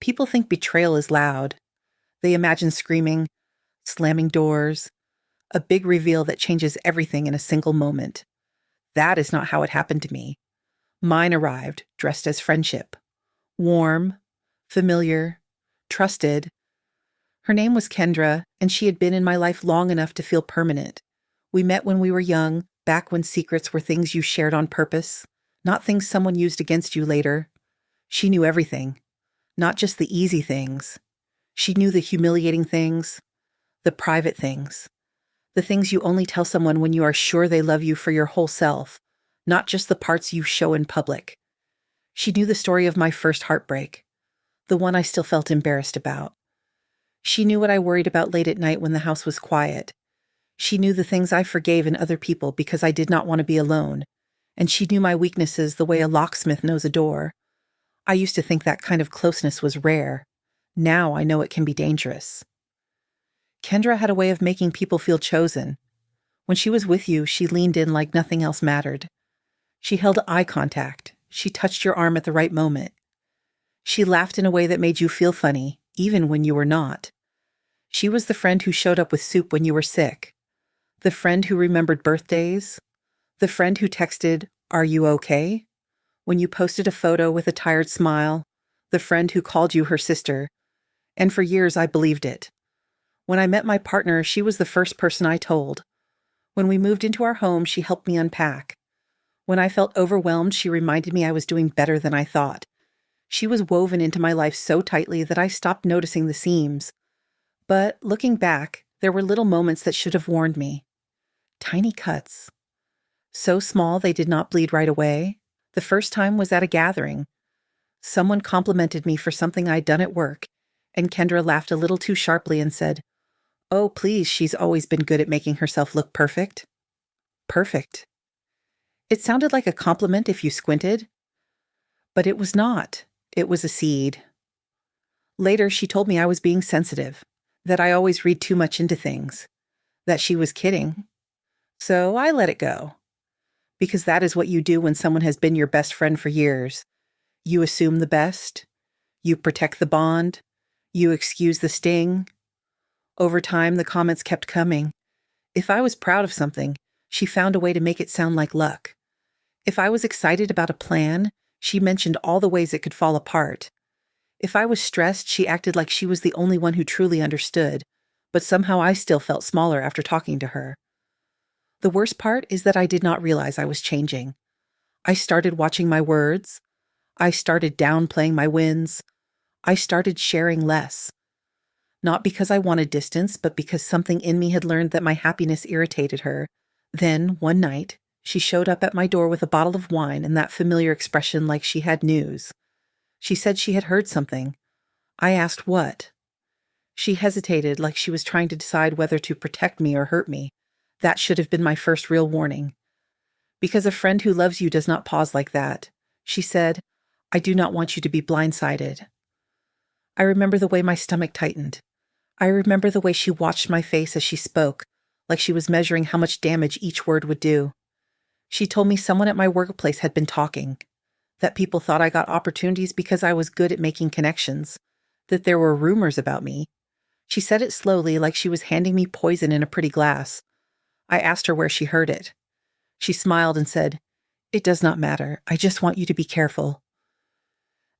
People think betrayal is loud. They imagine screaming, slamming doors, a big reveal that changes everything in a single moment. That is not how it happened to me. Mine arrived dressed as friendship. Warm, familiar, trusted. Her name was Kendra, and she had been in my life long enough to feel permanent. We met when we were young, back when secrets were things you shared on purpose, not things someone used against you later. She knew everything, not just the easy things. She knew the humiliating things, the private things, the things you only tell someone when you are sure they love you for your whole self, not just the parts you show in public. She knew the story of my first heartbreak, the one I still felt embarrassed about. She knew what I worried about late at night when the house was quiet. She knew the things I forgave in other people because I did not want to be alone. And she knew my weaknesses the way a locksmith knows a door. I used to think that kind of closeness was rare. Now I know it can be dangerous. Kendra had a way of making people feel chosen. When she was with you, she leaned in like nothing else mattered. She held eye contact. She touched your arm at the right moment. She laughed in a way that made you feel funny, even when you were not. She was the friend who showed up with soup when you were sick. The friend who remembered birthdays. The friend who texted, "Are you okay?" when you posted a photo with a tired smile. The friend who called you her sister. And for years I believed it. When I met my partner, she was the first person I told. When we moved into our home, she helped me unpack. When I felt overwhelmed, she reminded me I was doing better than I thought. She was woven into my life so tightly that I stopped noticing the seams. But looking back, there were little moments that should have warned me. Tiny cuts. So small they did not bleed right away. The first time was at a gathering. Someone complimented me for something I'd done at work, and Kendra laughed a little too sharply and said, "Oh, please, she's always been good at making herself look perfect." Perfect. It sounded like a compliment if you squinted. But it was not. It was a seed. Later, she told me I was being sensitive, that I always read too much into things, that she was kidding. So I let it go. Because that is what you do when someone has been your best friend for years. You assume the best. You protect the bond. You excuse the sting. Over time, the comments kept coming. If I was proud of something, she found a way to make it sound like luck. If I was excited about a plan, she mentioned all the ways it could fall apart. If I was stressed, she acted like she was the only one who truly understood, but somehow I still felt smaller after talking to her. The worst part is that I did not realize I was changing. I started watching my words. I started downplaying my wins. I started sharing less. Not because I wanted distance, but because something in me had learned that my happiness irritated her. Then, one night, she showed up at my door with a bottle of wine and that familiar expression like she had news. She said she had heard something. I asked what. She hesitated like she was trying to decide whether to protect me or hurt me. That should have been my first real warning. Because a friend who loves you does not pause like that. She said, "I do not want you to be blindsided." I remember the way my stomach tightened. I remember the way she watched my face as she spoke, like she was measuring how much damage each word would do. She told me someone at my workplace had been talking, that people thought I got opportunities because I was good at making connections, that there were rumors about me. She said it slowly, like she was handing me poison in a pretty glass. I asked her where she heard it. She smiled and said, "It does not matter. I just want you to be careful."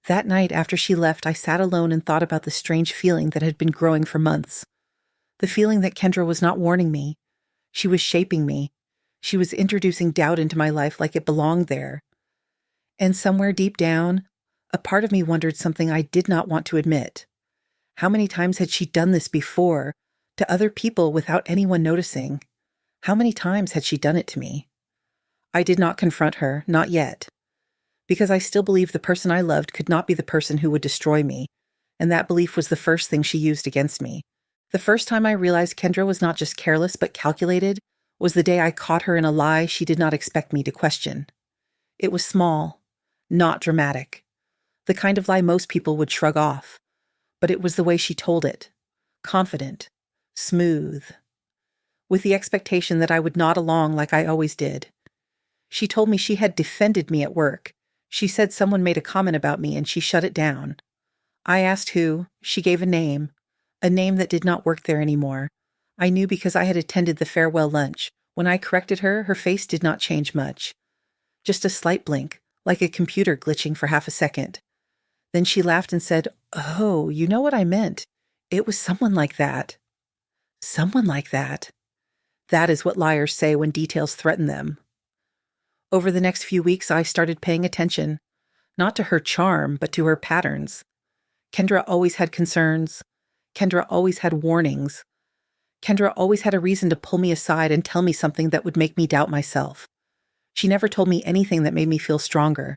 That night after she left, I sat alone and thought about the strange feeling that had been growing for months. The feeling that Kendra was not warning me. She was shaping me. She was introducing doubt into my life like it belonged there. And somewhere deep down, a part of me wondered something I did not want to admit. How many times had she done this before, to other people without anyone noticing? How many times had she done it to me? I did not confront her, not yet. Because I still believed the person I loved could not be the person who would destroy me, and that belief was the first thing she used against me. The first time I realized Kendra was not just careless but calculated was the day I caught her in a lie she did not expect me to question. It was small, not dramatic, the kind of lie most people would shrug off, but it was the way she told it, confident, smooth, with the expectation that I would nod along like I always did. She told me she had defended me at work. She said someone made a comment about me and she shut it down. I asked who. She gave a name that did not work there anymore. I knew because I had attended the farewell lunch. When I corrected her, her face did not change much. Just a slight blink, like a computer glitching for half a second. Then she laughed and said, "Oh, you know what I meant. It was someone like that." Someone like that. That is what liars say when details threaten them. Over the next few weeks, I started paying attention, not to her charm, but to her patterns. Kendra always had concerns. Kendra always had warnings. Kendra always had a reason to pull me aside and tell me something that would make me doubt myself. She never told me anything that made me feel stronger.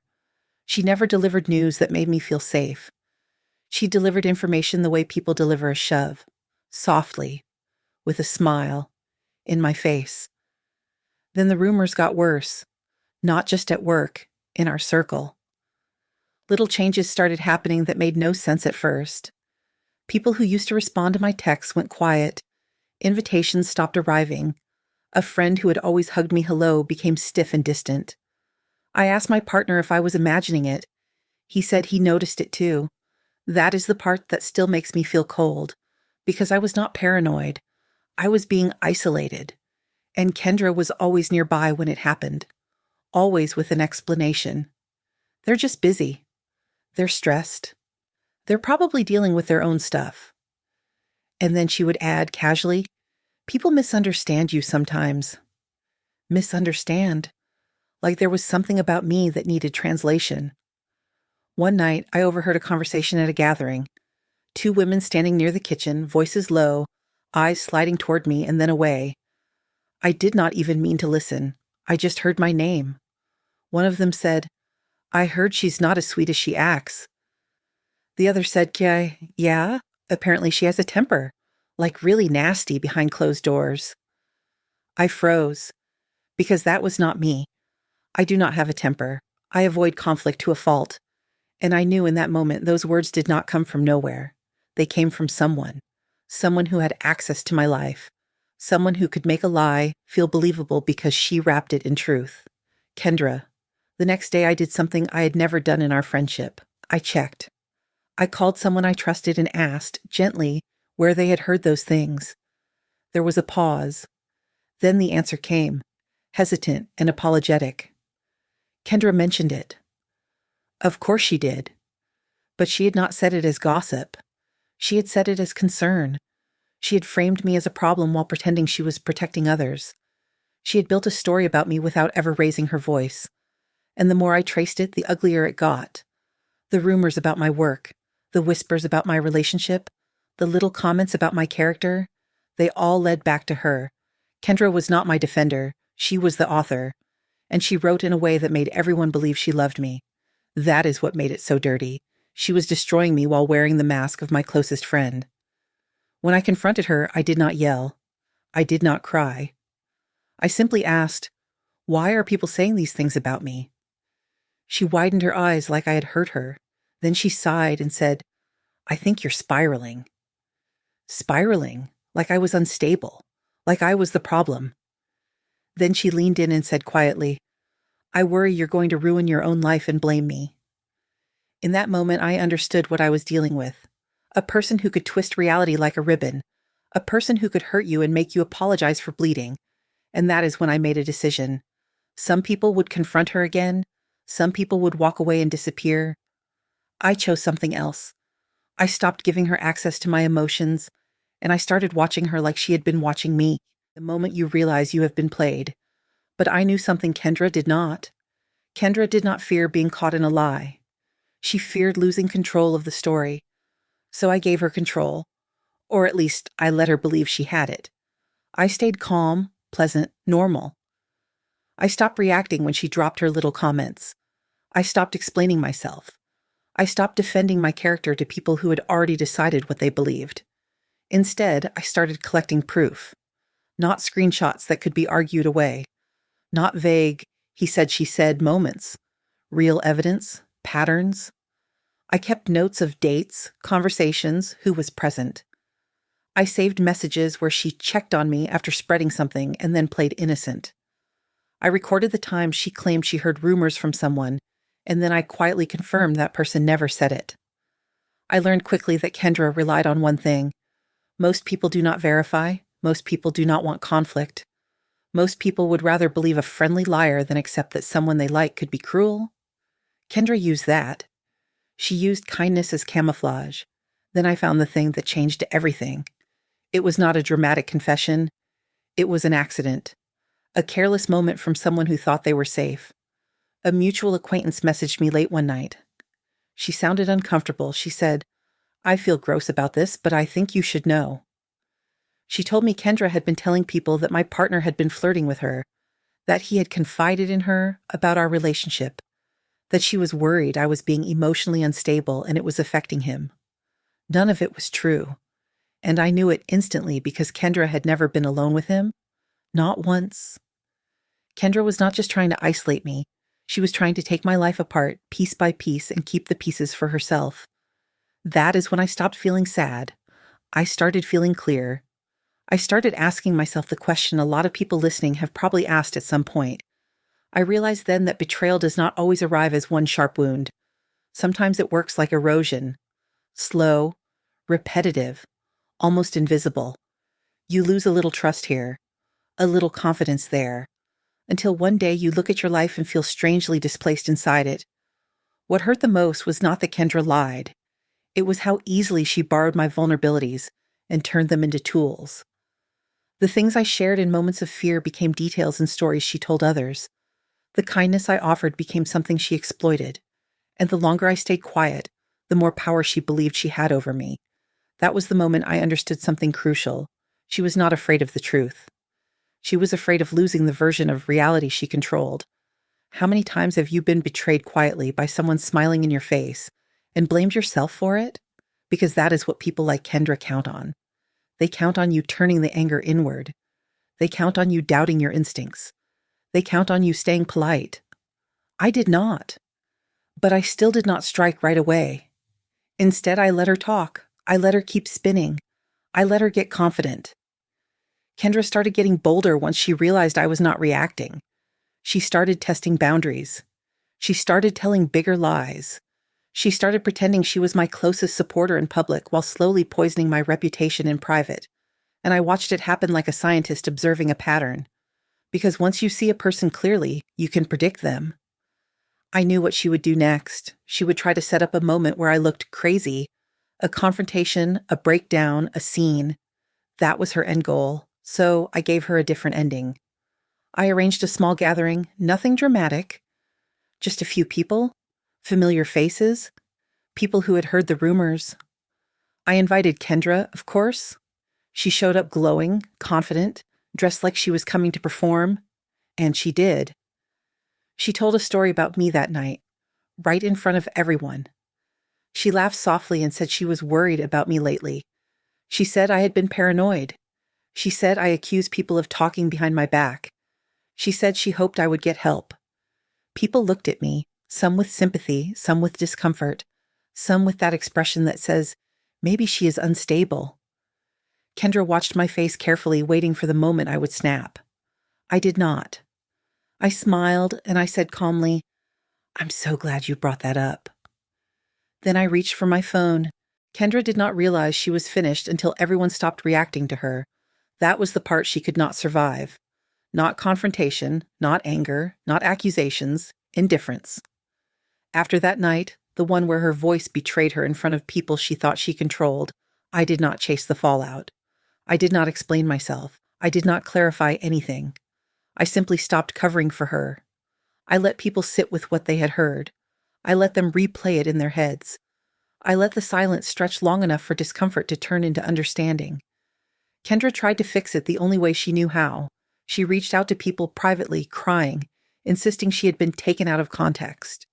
She never delivered news that made me feel safe. She delivered information the way people deliver a shove, softly, with a smile, in my face. Then the rumors got worse, not just at work, in our circle. Little changes started happening that made no sense at first. People who used to respond to my texts went quiet. Invitations stopped arriving. A friend who had always hugged me hello became stiff and distant. I asked my partner if I was imagining it. He said he noticed it too. That is the part that still makes me feel cold, because I was not paranoid. I was being isolated. And Kendra was always nearby when it happened, always with an explanation. They're just busy. They're stressed. They're probably dealing with their own stuff. And then she would add casually, "People misunderstand you sometimes." Misunderstand. Like there was something about me that needed translation. One night, I overheard a conversation at a gathering. Two women standing near the kitchen, voices low, eyes sliding toward me and then away. I did not even mean to listen. I just heard my name. One of them said, "I heard she's not as sweet as she acts." The other said, Yeah, apparently she has a temper, like really nasty behind closed doors." I froze, because that was not me. I do not have a temper. I avoid conflict to a fault. And I knew in that moment those words did not come from nowhere. They came from someone who had access to my life, someone who could make a lie feel believable because she wrapped it in truth. Kendra. The next day I did something I had never done in our friendship. I checked. I called someone I trusted and asked, gently, where they had heard those things. There was a pause. Then the answer came, hesitant and apologetic. Kendra mentioned it. Of course she did. But she had not said it as gossip. She had said it as concern. She had framed me as a problem while pretending she was protecting others. She had built a story about me without ever raising her voice. And the more I traced it, the uglier it got. The rumors about my work, the whispers about my relationship, the little comments about my character, they all led back to her. Kendra was not my defender. She was the author. And she wrote in a way that made everyone believe she loved me. That is what made it so dirty. She was destroying me while wearing the mask of my closest friend. When I confronted her, I did not yell. I did not cry. I simply asked, "Why are people saying these things about me?" She widened her eyes like I had hurt her. Then she sighed and said, "I think you're spiraling." Spiraling, like I was unstable, like I was the problem. Then she leaned in and said quietly, "I worry you're going to ruin your own life and blame me." In that moment, I understood what I was dealing with. A person who could twist reality like a ribbon. A person who could hurt you and make you apologize for bleeding. And that is when I made a decision. Some people would confront her again. Some people would walk away and disappear. I chose something else. I stopped giving her access to my emotions, and I started watching her like she had been watching me. The moment you realize you have been played. But I knew something Kendra did not. Kendra did not fear being caught in a lie. She feared losing control of the story. So I gave her control. Or at least I let her believe she had it. I stayed calm, pleasant, normal. I stopped reacting when she dropped her little comments. I stopped explaining myself. I stopped defending my character to people who had already decided what they believed. Instead, I started collecting proof. Not screenshots that could be argued away. Not vague, he said, she said moments. Real evidence, patterns. I kept notes of dates, conversations, who was present. I saved messages where she checked on me after spreading something and then played innocent. I recorded the time she claimed she heard rumors from someone, and then I quietly confirmed that person never said it. I learned quickly that Kendra relied on one thing. Most people do not verify. Most people do not want conflict. Most people would rather believe a friendly liar than accept that someone they like could be cruel. Kendra used that. She used kindness as camouflage. Then I found the thing that changed everything. It was not a dramatic confession. It was an accident. A careless moment from someone who thought they were safe. A mutual acquaintance messaged me late one night. She sounded uncomfortable. She said, "I feel gross about this, but I think you should know." She told me Kendra had been telling people that my partner had been flirting with her, that he had confided in her about our relationship, that she was worried I was being emotionally unstable and it was affecting him. None of it was true, and I knew it instantly because Kendra had never been alone with him, not once. Kendra was not just trying to isolate me, she was trying to take my life apart piece by piece and keep the pieces for herself. That is when I stopped feeling sad. I started feeling clear. I started asking myself the question a lot of people listening have probably asked at some point. I realized then that betrayal does not always arrive as one sharp wound. Sometimes it works like erosion, slow, repetitive, almost invisible. You lose a little trust here, a little confidence there, until one day you look at your life and feel strangely displaced inside it. What hurt the most was not that Kendra lied. It was how easily she borrowed my vulnerabilities and turned them into tools. The things I shared in moments of fear became details and stories she told others. The kindness I offered became something she exploited. And the longer I stayed quiet, the more power she believed she had over me. That was the moment I understood something crucial. She was not afraid of the truth. She was afraid of losing the version of reality she controlled. How many times have you been betrayed quietly by someone smiling in your face and blamed yourself for it? Because that is what people like Kendra count on. They count on you turning the anger inward. They count on you doubting your instincts. They count on you staying polite. I did not. But I still did not strike right away. Instead, I let her talk. I let her keep spinning. I let her get confident. Kendra started getting bolder once she realized I was not reacting. She started testing boundaries. She started telling bigger lies. She started pretending she was my closest supporter in public while slowly poisoning my reputation in private. And I watched it happen like a scientist observing a pattern. Because once you see a person clearly, you can predict them. I knew what she would do next. She would try to set up a moment where I looked crazy. A confrontation, a breakdown, a scene. That was her end goal. So I gave her a different ending. I arranged a small gathering, nothing dramatic. Just a few people, familiar faces, people who had heard the rumors. I invited Kendra, of course. She showed up glowing, confident, dressed like she was coming to perform. And she did. She told a story about me that night, right in front of everyone. She laughed softly and said she was worried about me lately. She said I had been paranoid. She said I accused people of talking behind my back. She said she hoped I would get help. People looked at me, some with sympathy, some with discomfort, some with that expression that says, maybe she is unstable. Kendra watched my face carefully, waiting for the moment I would snap. I did not. I smiled and I said calmly, "I'm so glad you brought that up." Then I reached for my phone. Kendra did not realize she was finished until everyone stopped reacting to her. That was the part she could not survive. Not confrontation, not anger, not accusations, indifference. After that night, the one where her voice betrayed her in front of people she thought she controlled, I did not chase the fallout. I did not explain myself. I did not clarify anything. I simply stopped covering for her. I let people sit with what they had heard. I let them replay it in their heads. I let the silence stretch long enough for discomfort to turn into understanding. Kendra tried to fix it the only way she knew how. She reached out to people privately, crying, insisting she had been taken out of context.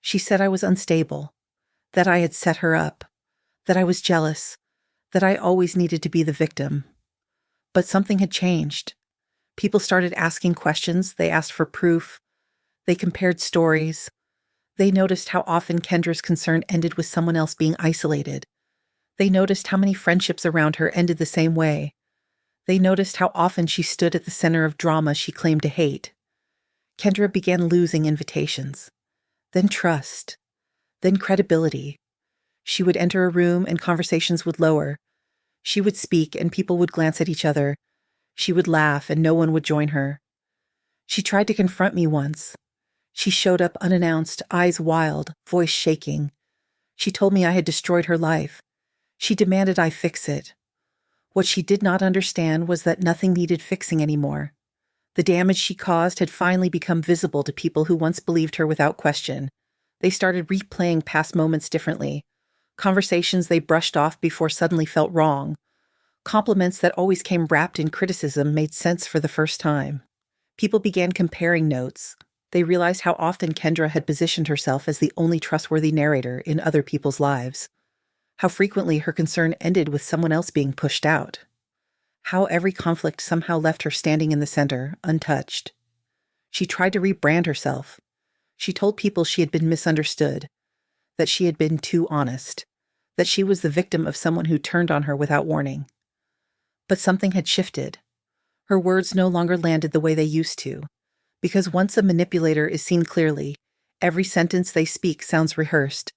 She said I was unstable, that I had set her up, that I was jealous, that I always needed to be the victim. But something had changed. People started asking questions. They asked for proof. They compared stories. They noticed how often Kendra's concern ended with someone else being isolated. They noticed how many friendships around her ended the same way. They noticed how often she stood at the center of drama she claimed to hate. Kendra began losing invitations, then trust, then credibility. She would enter a room and conversations would lower. She would speak and people would glance at each other. She would laugh and no one would join her. She tried to confront me once. She showed up unannounced, eyes wild, voice shaking. She told me I had destroyed her life. She demanded I fix it. What she did not understand was that nothing needed fixing anymore. The damage she caused had finally become visible to people who once believed her without question. They started replaying past moments differently. Conversations they brushed off before suddenly felt wrong. Compliments that always came wrapped in criticism made sense for the first time. People began comparing notes. They realized how often Kendra had positioned herself as the only trustworthy narrator in other people's lives. How frequently her concern ended with someone else being pushed out. How every conflict somehow left her standing in the center, untouched. She tried to rebrand herself. She told people she had been misunderstood, that she had been too honest, that she was the victim of someone who turned on her without warning. But something had shifted. Her words no longer landed the way they used to, because once a manipulator is seen clearly, every sentence they speak sounds rehearsed.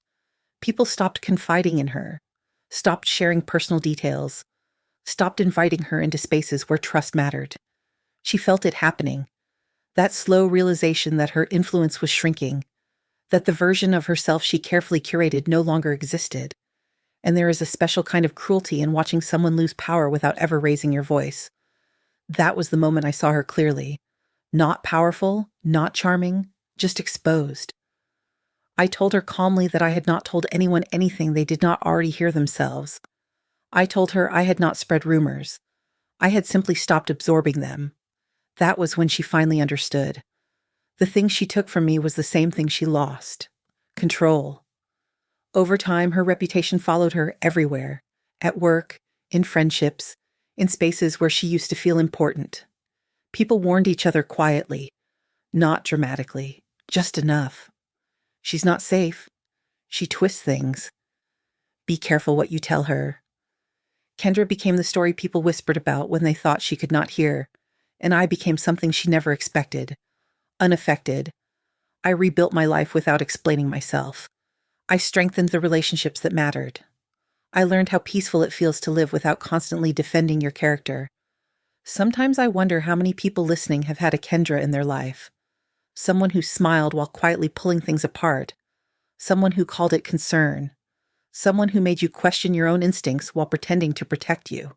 People stopped confiding in her, stopped sharing personal details, stopped inviting her into spaces where trust mattered. She felt it happening, that slow realization that her influence was shrinking, that the version of herself she carefully curated no longer existed. And there is a special kind of cruelty in watching someone lose power without ever raising your voice. That was the moment I saw her clearly. Not powerful, not charming, just exposed. I told her calmly that I had not told anyone anything they did not already hear themselves. I told her I had not spread rumors. I had simply stopped absorbing them. That was when she finally understood. The thing she took from me was the same thing she lost: control. Over time, her reputation followed her everywhere, at work, in friendships, in spaces where she used to feel important. People warned each other quietly, not dramatically, just enough. She's not safe. She twists things. Be careful what you tell her. Kendra became the story people whispered about when they thought she could not hear, and I became something she never expected, unaffected. I rebuilt my life without explaining myself. I strengthened the relationships that mattered. I learned how peaceful it feels to live without constantly defending your character. Sometimes I wonder how many people listening have had a Kendra in their life. Someone who smiled while quietly pulling things apart. Someone who called it concern. Someone who made you question your own instincts while pretending to protect you.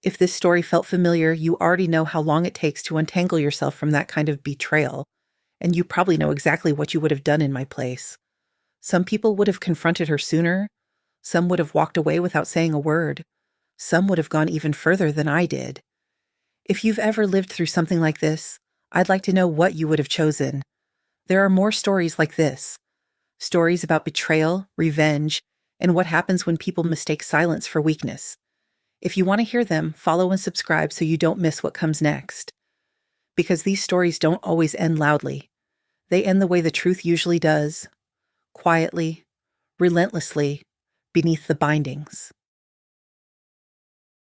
If this story felt familiar, you already know how long it takes to untangle yourself from that kind of betrayal, and you probably know exactly what you would have done in my place. Some people would have confronted her sooner. Some would have walked away without saying a word. Some would have gone even further than I did. If you've ever lived through something like this, I'd like to know what you would have chosen. There are more stories like this. Stories about betrayal, revenge, and what happens when people mistake silence for weakness. If you want to hear them, follow and subscribe so you don't miss what comes next. Because these stories don't always end loudly. They end the way the truth usually does. Quietly, relentlessly, beneath the bindings.